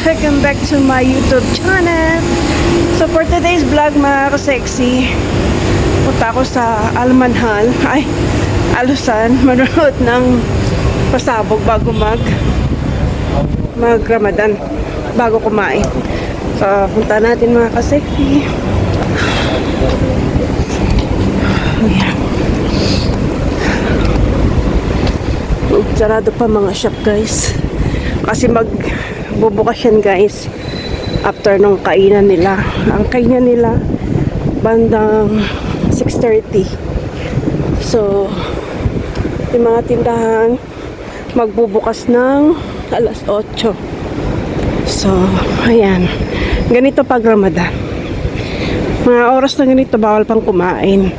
Welcome back to my YouTube channel. So for today's vlog mga ka-sexy, punta ako sa Almanhal, Alusan, manonood ng pasabog bago mag-Ramadan, bago kumain. So punta natin mga ka-sexy. Ayan. Sarado pa mga shop guys. Kasi magbubukas yan guys after nung kainan nila. Ang kainan nila bandang 6:30. So yung mga tindahan magbubukas ng alas 8. So ayan, ganito pag Ramadan, mga oras na ganito bawal pang kumain.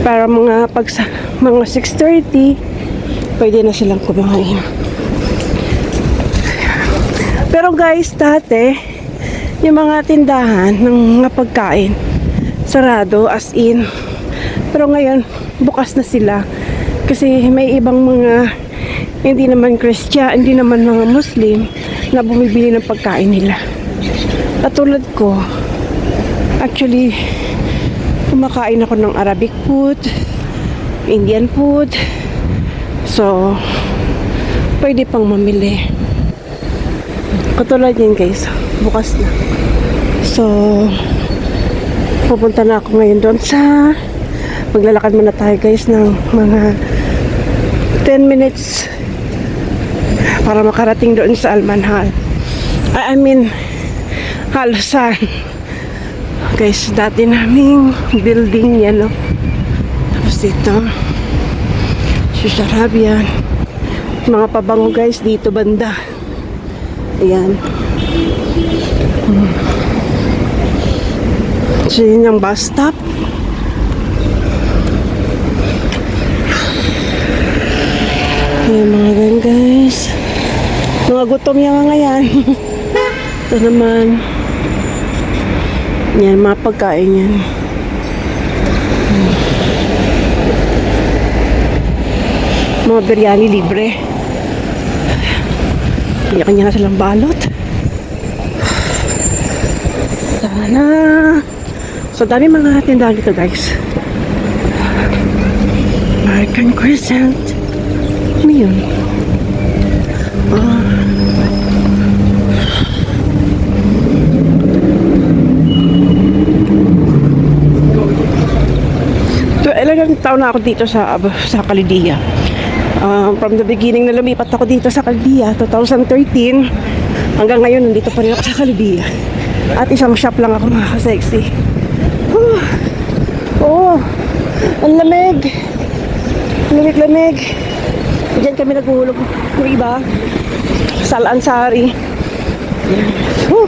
Para mga 6:30 pwede na silang kumain. Pero guys, dati yung mga tindahan ng mga pagkain sarado, as in. Pero ngayon bukas na sila kasi may ibang mga hindi naman Christian, hindi naman mga Muslim na bumibili ng pagkain nila. Katulad ko, actually kumakain ako ng Arabic food, Indian food, so pwede pang mamili. Katulad yun guys, bukas na. So pupunta na ako ngayon doon sa, maglalakad muna tayo guys ng mga 10 minutes para makarating doon sa Almanhal. I mean Alusan guys, dati naming building yan, no? Tapos dito Shusarabian, mga pabango guys dito banda. Ayan. So yun yung bus stop. Ayan mga gan guys, mga gutom yung mga yan. Ito naman yan, mga pagkain yan. Mga biryani libre. Kanya-kanya na silang balot. Tara. So dami mga tindahan dito guys. American Crescent. Ano yun? So ilang taon na ako dito sa Kalidia. From the beginning na lumipat ako dito sa Caldia, 2013, hanggang ngayon nandito pa rin ako sa Caldia. At isang shop lang ako mga ka-sexy. Oh, ang lamig. Lamig. Diyan kami naguhulog ng iba. Salansari. Oh,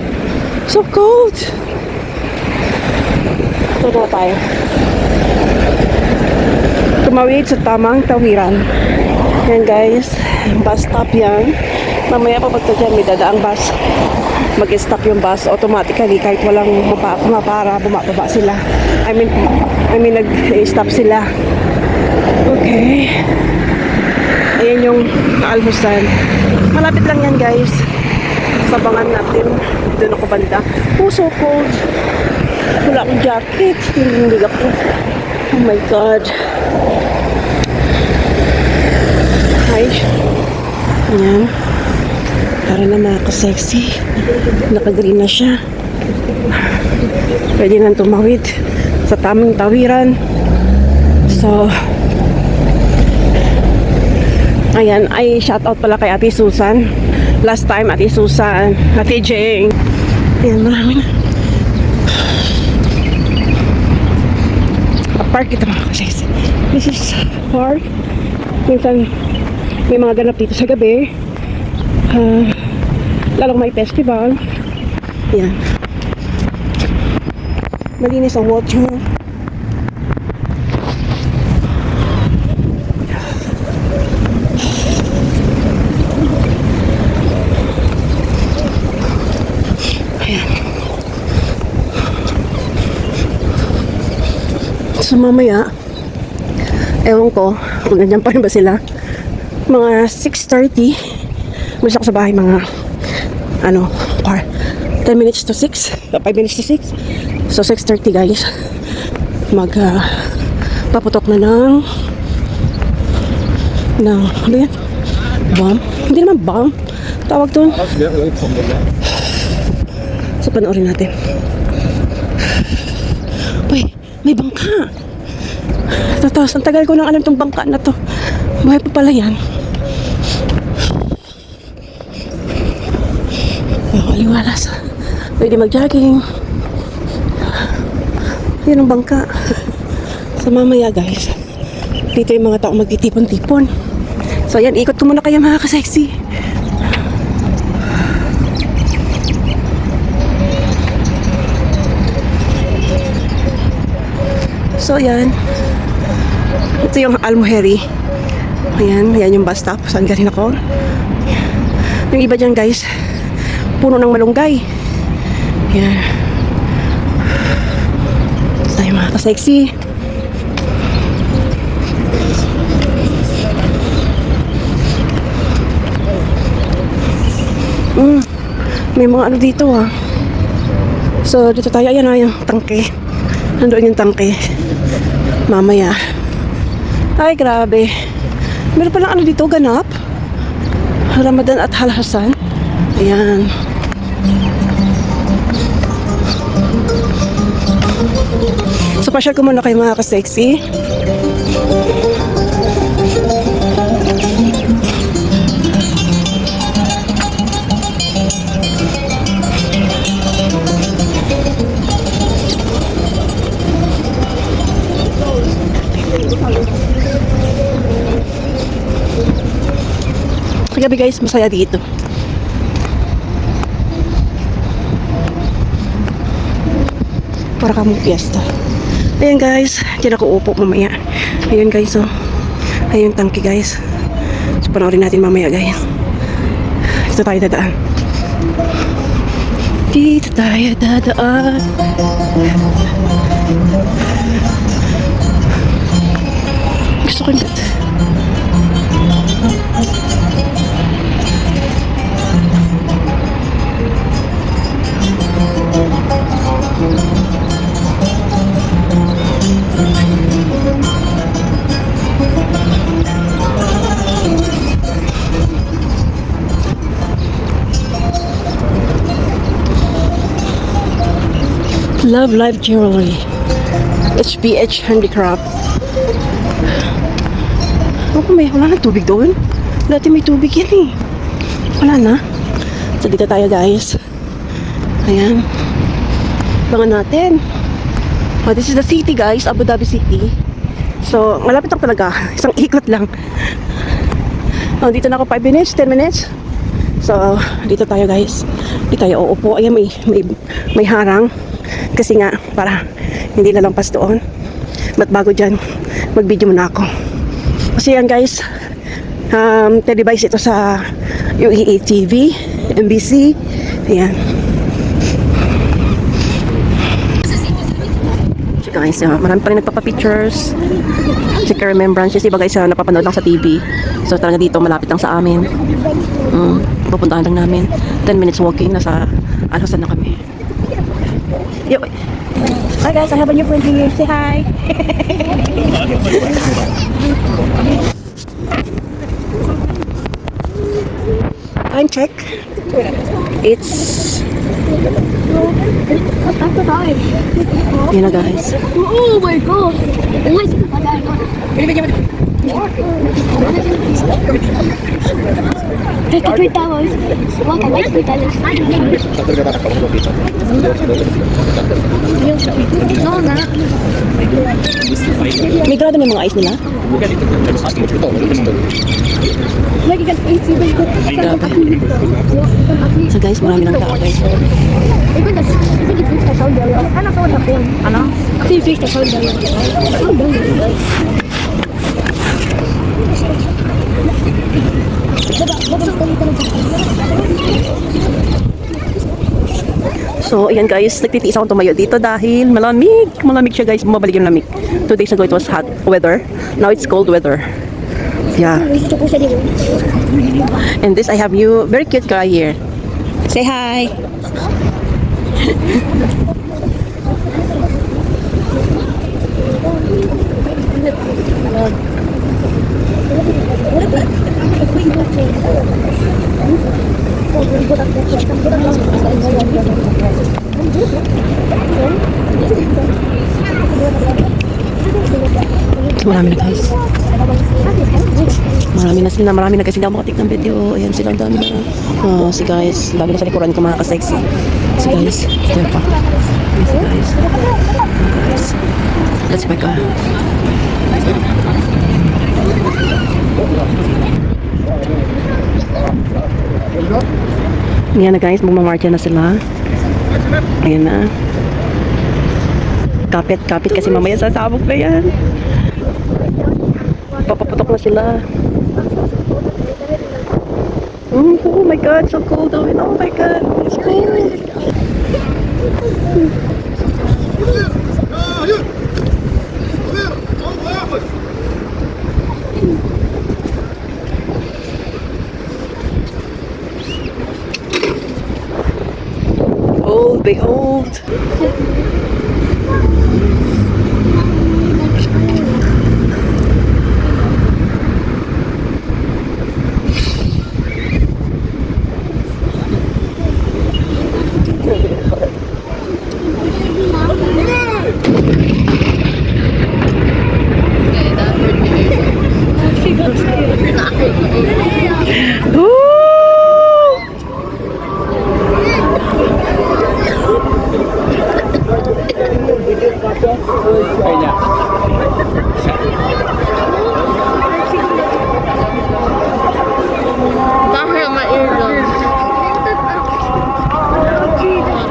so cold. Ito na tayo. Tumawid sa tamang tawiran. Yan guys, bus stop yan. Mamaya pa pagka dyan may dadaang bus, mag-stop yung bus automatically kahit walang para bumababa sila. I mean nag-stop sila. Okay. Ayan yung Alhusan. Malapit lang yan guys. Sabangan natin. Doon ako banda. Oh, so cold. Wala akong jacket. Hindi ako. Oh my God. Ayan. Para na mga ka-sexy. Naka-green na siya. Pwede nang tumawid sa tamang tawiran. So ayan, ay shoutout pala kay Ate Susan. Last time Ate Susan, Ate Jeng. Ayan, marami na. Park ito mga ka-sexy. This is park. Minsan may mga ganap dito sa gabi. Lalong may festival. Yan. Malinis ang water. Ayan. So mamaya, ewan ko kung nandiyan pa rin ba sila. Mga 6:30 Malis ako sa bahay mga ano, 10 minutes to 6, 5 minutes to 6. So 6:30 guys, paputok na ng ano yan? Bomb? Hindi naman bomb. Tawag doon. So panoorin natin. Uy, may bangka. Tapos, ang tagal ko nang alam tong bangka na to. Buhay pa pala yan. Aliwalas. Pwede mag-jogging. Yan ang bangka. So mamaya guys, dito yung mga tao magtitipon-tipon. So yan, ikot ko muna kayo mga ka-sexy. So yan, ito yung Almuheri. Ayan, yan yung bus stop. Saan galing ako? Yung iba dyan guys, puno ng malunggay. Yan. Tayo mga ka-sexy. May mga ano dito ah. So dito tayo, ayan na yung tangke. Nandoon yung tangke. Mamaya. Ay grabe. Meron palang ano dito, ganap. Ramadan at Hal Hassan. Ayan. So pasyal ko muna kayo mga ka-sexy. Kagabi guys, masaya dito. Para kamong piyesta. Ayan guys, dyan ako upo mamaya. Ayun guys, oh. Ayun tangki guys. So panoorin natin mamaya guys. Dito tayo dadaan. Dito tayo dadaan. Gusto ko dito. Love Life Jewelry, HBH Handicraft. Wala na tubig doon. Dati may tubig yan eh. Wala na. So dito tayo guys. Ayan. Bangan natin. Oh, this is the city guys, Abu Dhabi City. So malapit lang talaga. Isang ikot lang. Oh, dito na ako 5 minutes, 10 minutes. So dito tayo guys. Dito tayo uupo. Ayan, may harang. Kasi nga, para hindi nalampas doon. But bago dyan, mag-video muna ako. Kasi yan guys, televised ito sa UAE TV, MBC. Ayan. So guys, marami pa rin nagpapapictures. Check remembrances. Iba guys, napapanood lang sa TV. So talaga dito, malapit lang sa amin. Pupuntahan lang namin. 10 minutes walking, nasa Al Hassan na kami. Yo. Hi guys, I have a new friend here. Say hi. Time check. It's yun na guys. Oh my god. $53. Welcome, $53. No, na. May grado na yung mga ice nila? Lagi ka Grabe. So guys, marami ng tao guys. So, ayan guys, nagtitiis akong tumayo dito dahil malamig. Malamig siya guys, bumabalik yung lamig. 2 days ago it was hot weather. Now it's cold weather. Yeah. And this I have you, very cute guy here. Say hi. Marami na guys. Marami na guys. Hindi ako makatik ng video. Ayan sila, ang dami na. Oh, si guys. Dami na sa likuran ko mga ka-sexy. Si guys. Ayan pa. Ayan si guys. Guys. Let's back up. Ayan na guys. Magmamarcha na sila. Ayan na. Kapit kasi mamaya sasabog na yan. Papaputok na sila. Oh my god, so cold. Oh my god, it's cold. Oh, behold.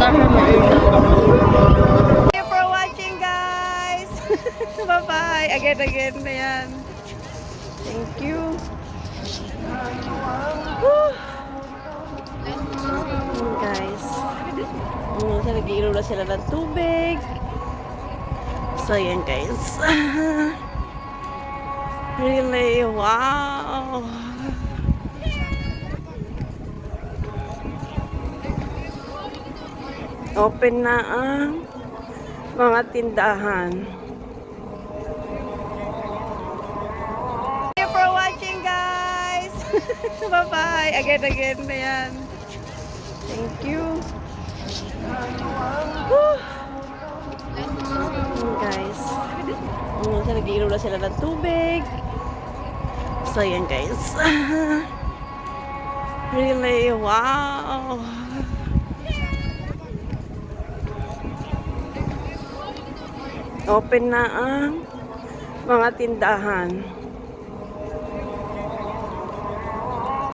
Thank you for watching, guys. Bye-bye. Again na yan. Thank you. Guys. Nag-iinom na sila ng tubig. So, yan guys. Really? Wow. Open na ang mga tindahan. Thank you for watching, guys. Bye-bye. Again na yan. Thank you. Guys. Nag-iinom na sila ng tubig. So, yan guys. Really? Wow. Open na ang mga tindahan.